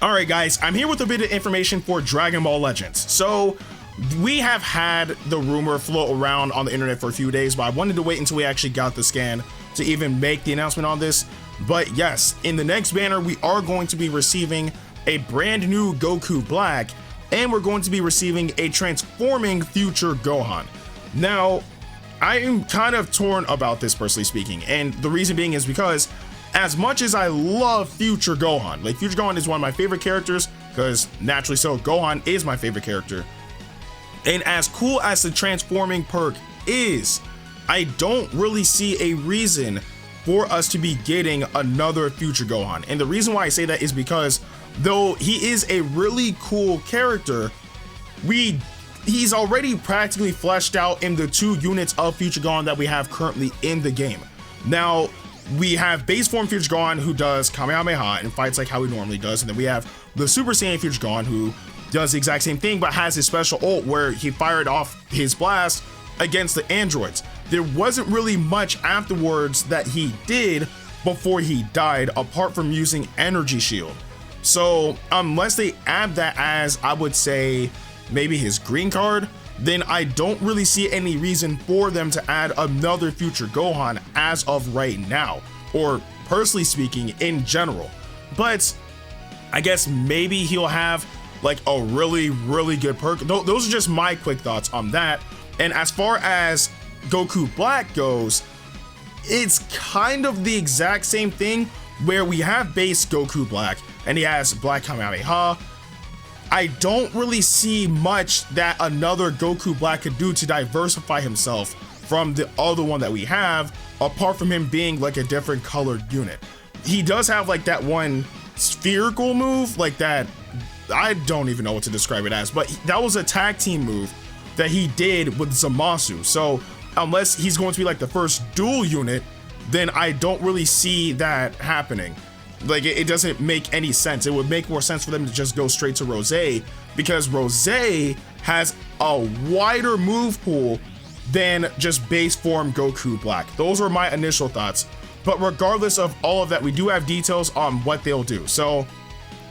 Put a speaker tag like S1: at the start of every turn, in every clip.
S1: Alright guys, I'm here with a bit of information for Dragon Ball Legends. So, we have had the rumor float around on the internet for a few days, but I wanted to wait until we actually got the scan to even make the announcement on this. But yes, in the next banner, we are going to be receiving a brand new Goku Black, and we're going to be receiving a transforming Future Gohan. Now, I am kind of torn about this, personally speaking, and the reason being is because as much as I love Future Gohan, like Future Gohan is one of my favorite characters, because naturally so, Gohan is my favorite character. And as cool as the transforming perk is, I don't really see a reason for us to be getting another Future Gohan. And the reason why I say that is because though he is a really cool character, he's already practically fleshed out in the 2 units of Future Gohan that we have currently in the game. Now, we have base form Future Gohan who does Kamehameha and fights like how he normally does, and then we have the Super Saiyan Future Gohan who does the exact same thing but has his special ult where he fired off his blast against the androids. There wasn't really much afterwards that he did before he died apart from using Energy Shield. So unless they add that as, I would say, maybe his green card, then I don't really see any reason for them to add another Future Gohan as of right now, or personally speaking in general. But I guess maybe he'll have like a really good perk. Those are just my quick thoughts on that. And as far as Goku Black goes, it's kind of the exact same thing where we have base Goku Black and he has Black Kamehameha. I don't really see much that another Goku Black could do to diversify himself from the other one that we have, apart from him being like a different colored unit. He does have like that one spherical move, like that, I don't even know what to describe it as, but that was a tag team move that he did with Zamasu. So unless he's going to be like the first dual unit, then I don't really see that happening. Like it doesn't make any sense. It would make more sense for them to just go straight to Rose, because Rose has a wider move pool than just base form Goku Black. Those are my initial thoughts. But regardless of all of that, we do have details on what they'll do. So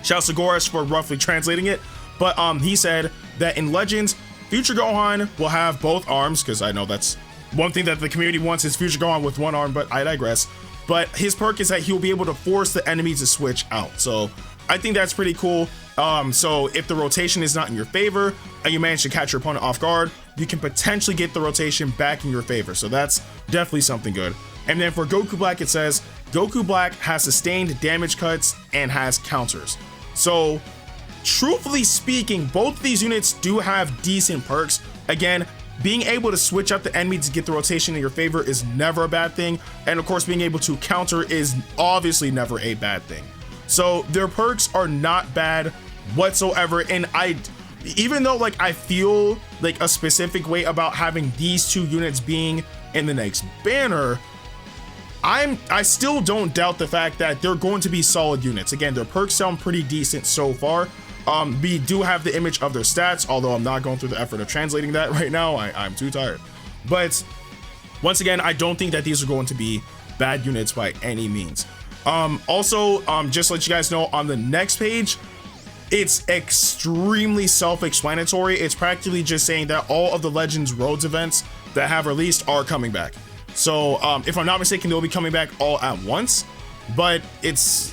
S1: shouts to Goris for roughly translating it. But he said that in Legends, Future Gohan will have both arms, because I know that's one thing that the community wants is Future Gohan with one arm, but I digress. But his perk is that he'll be able to force the enemy to switch out. So I think that's pretty cool. So if the rotation is not in your favor and you manage to catch your opponent off guard, you can potentially get the rotation back in your favor. So that's definitely something good. And then for Goku Black, it says Goku Black has sustained damage cuts and has counters. So truthfully speaking, both of these units do have decent perks. Again, being able to switch up the enemy to get the rotation in your favor is never a bad thing. And of course, being able to counter is obviously never a bad thing. So their perks are not bad whatsoever. And even though like I feel like a specific way about having these 2 units being in the next banner, I still don't doubt the fact that they're going to be solid units. Again, their perks sound pretty decent so far. We do have the image of their stats, although I'm not going through the effort of translating that right now. I'm too tired. But once again, I don't think that these are going to be bad units by any means. Also, just to let you guys know, on the next page, it's extremely self-explanatory. It's practically just saying that all of the Legends Roads events that have released are coming back. So if I'm not mistaken, they'll be coming back all at once. But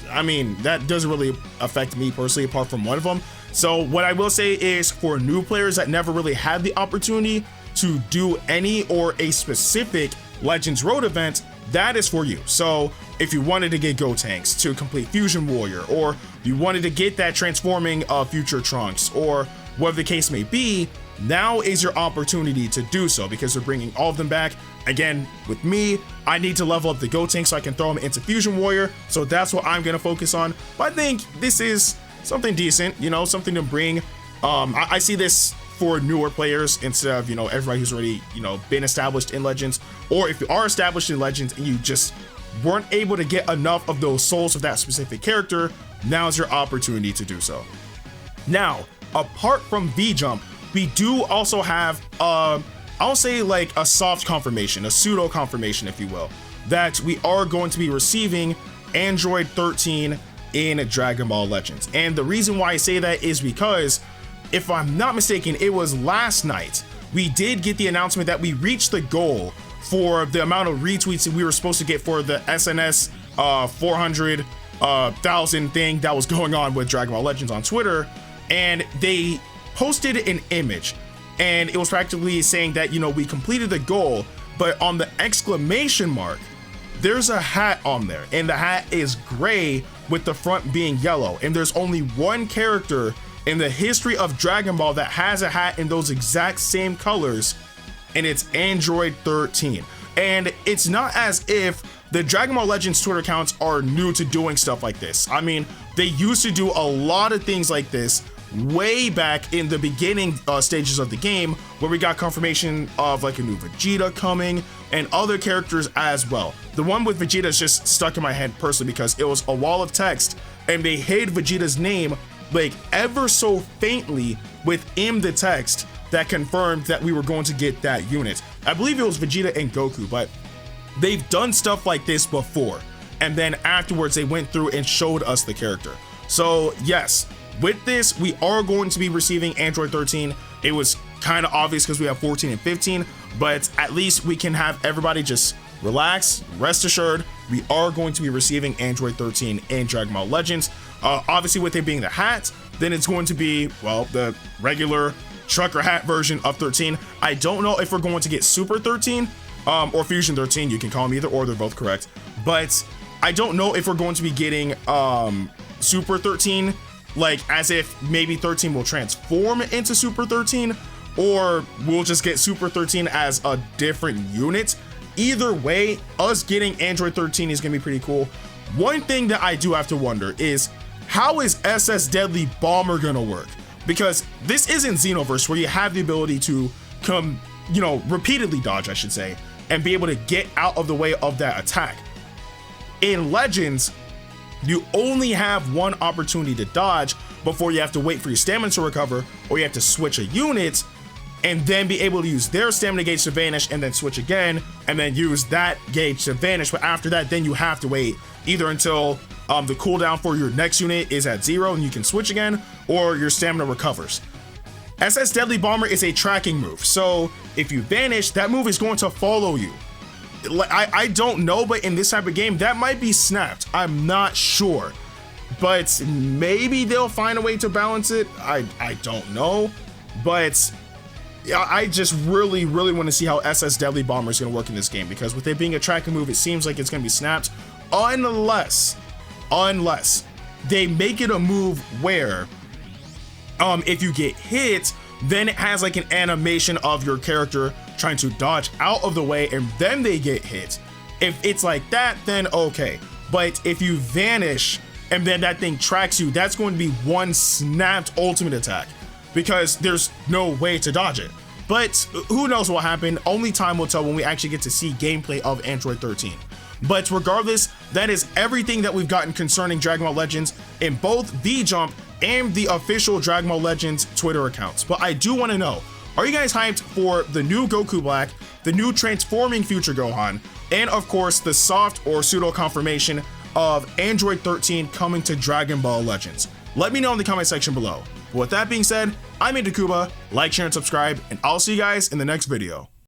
S1: I mean, that doesn't really affect me personally apart from one of them. So what I will say is for new players that never really had the opportunity to do any or a specific Legends Road event, that is for you. So if you wanted to get Gotenks to complete Fusion Warrior, or you wanted to get that transforming Future Trunks, or whatever the case may be, now is your opportunity to do so, because they're bringing all of them back. Again, with me, I need to level up the Gotenks so I can throw them into Fusion Warrior, so that's what I'm going to focus on. But I think this is something decent, you know, something to bring. I see this for newer players instead of, you know, everybody who's already, you know, been established in Legends. Or if you are established in Legends and you just weren't able to get enough of those souls of that specific character, now's your opportunity to do so. Now, apart from V-Jump, we do also have I'll say like a soft confirmation, a pseudo confirmation, if you will, that we are going to be receiving Android 13 in Dragon Ball Legends. And the reason why I say that is because, if I'm not mistaken, it was last night we did get the announcement that we reached the goal for the amount of retweets that we were supposed to get for the SNS 400,000 thing that was going on with Dragon Ball Legends on Twitter. And they posted an image, and it was practically saying that, you know, we completed the goal, but on the exclamation mark, there's a hat on there, and the hat is gray with the front being yellow. And there's only one character in the history of Dragon Ball that has a hat in those exact same colors, and it's Android 13. And it's not as if the Dragon Ball Legends Twitter accounts are new to doing stuff like this. I mean, they used to do a lot of things like this way back in the beginning stages of the game, where we got confirmation of like a new Vegeta coming and other characters as well. The one with Vegeta is just stuck in my head personally because it was a wall of text and they hid Vegeta's name like ever so faintly within the text that confirmed that we were going to get that unit. I believe it was Vegeta and Goku, but they've done stuff like this before, and then afterwards they went through and showed us the character. So yes, with this we are going to be receiving Android 13. It was kind of obvious because we have 14 and 15, but at least we can have everybody just relax, rest assured, we are going to be receiving Android 13 in Dragon Ball Legends. Obviously with it being the hat, then it's going to be, well, the regular trucker hat version of 13. I don't know if we're going to get Super 13 or Fusion 13. You can call them either or, they're both correct, but I don't know if we're going to be getting Super 13, like as if maybe 13 will transform into Super 13, or we'll just get Super 13 as a different unit. Either way, us getting Android 13 is gonna be pretty cool. One thing that I do have to wonder is, how is SS Deadly Bomber gonna work? Because this isn't Xenoverse where you have the ability to come, you know, repeatedly dodge, I should say, and be able to get out of the way of that attack. In Legends, you only have one opportunity to dodge before you have to wait for your stamina to recover, or you have to switch a unit and then be able to use their stamina gauge to vanish and then switch again and then use that gauge to vanish. But after that, then you have to wait either until the cooldown for your next unit is at 0 and you can switch again, or your stamina recovers. SS Deadly Bomber is a tracking move, so if you vanish, that move is going to follow you. I don't know, but in this type of game, that might be snapped. I'm not sure, but maybe they'll find a way to balance it. I don't know, but I just really want to see how SS Deadly Bomber is going to work in this game, because with it being a tracking move, it seems like it's going to be snapped unless they make it a move where if you get hit, then it has like an animation of your character trying to dodge out of the way and then they get hit. If it's like that, then okay. But if you vanish and then that thing tracks you, that's going to be one snapped ultimate attack, because there's no way to dodge it. But who knows what will happen? Only time will tell when we actually get to see gameplay of Android 13. But regardless, that is everything that we've gotten concerning Dragon Ball Legends in both the Jump and the official Dragon Ball Legends Twitter accounts. But I do want to know, are you guys hyped for the new Goku Black, the new Transforming Future Gohan, and of course the soft or pseudo confirmation of Android 13 coming to Dragon Ball Legends? Let me know in the comment section below. But with that being said, I'm Ndukauba, like, share, and subscribe, and I'll see you guys in the next video.